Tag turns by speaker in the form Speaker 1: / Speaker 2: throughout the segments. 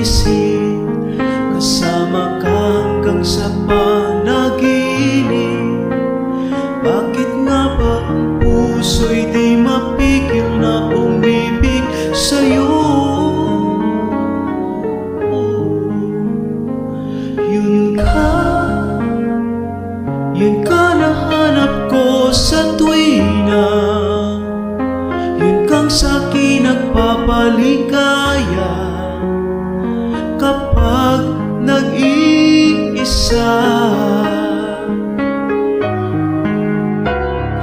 Speaker 1: naiisip, kasama ka hanggang sa panaginip. Bakit nga ba ang puso'y di mapigil na umibig sa'yo? Yun ka nahanap ko sa tuwina, yun kang sa'kin nagpapaligaya kapag nag-iisa.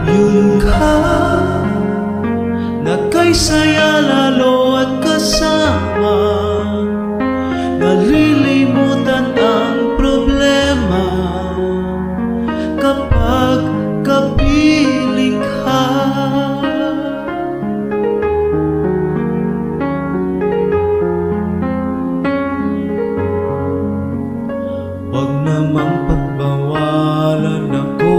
Speaker 1: Yun ka nagkaysaya lalo at kasama, nalilimutan ang problema kapag kapiling ka. Huwag namang pagbawalan ako,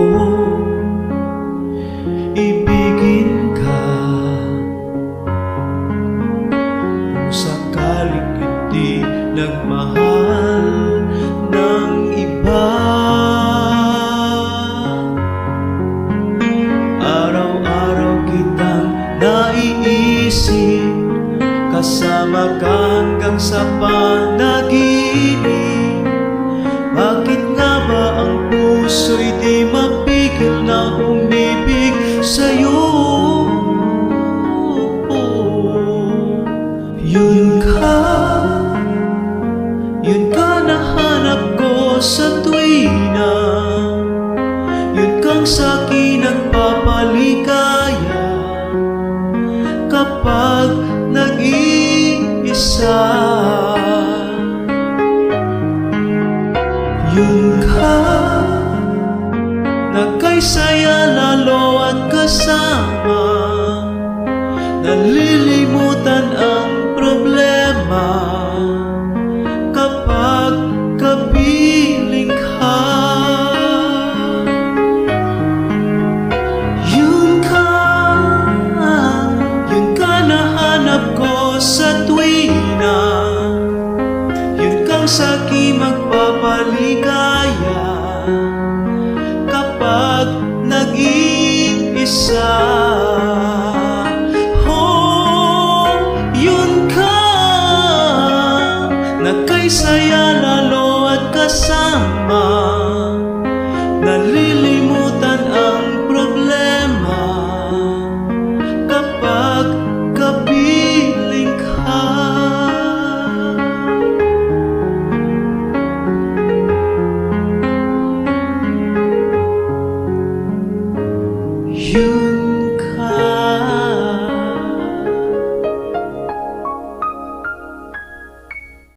Speaker 1: ibigin ka. Kung sakaling hindi nagmahal ng iba, araw-araw kitang naiisip, kasama ka hanggang sa panaginip. Bakit nga ba ang puso'y di mapigil na umibig sa'yo? Yun ka nahanap ko sa tuwina, yun kang sa'kin nagpapaligaya kapag nag-iisa. Yun ka nagkaysaya lalo at kasama, nalilimutan ang problema kapag kapiling ka. Yun ka nahanap ko sa tuwina, yun kang sa'kin magpapaligaya kapag nag-iisa.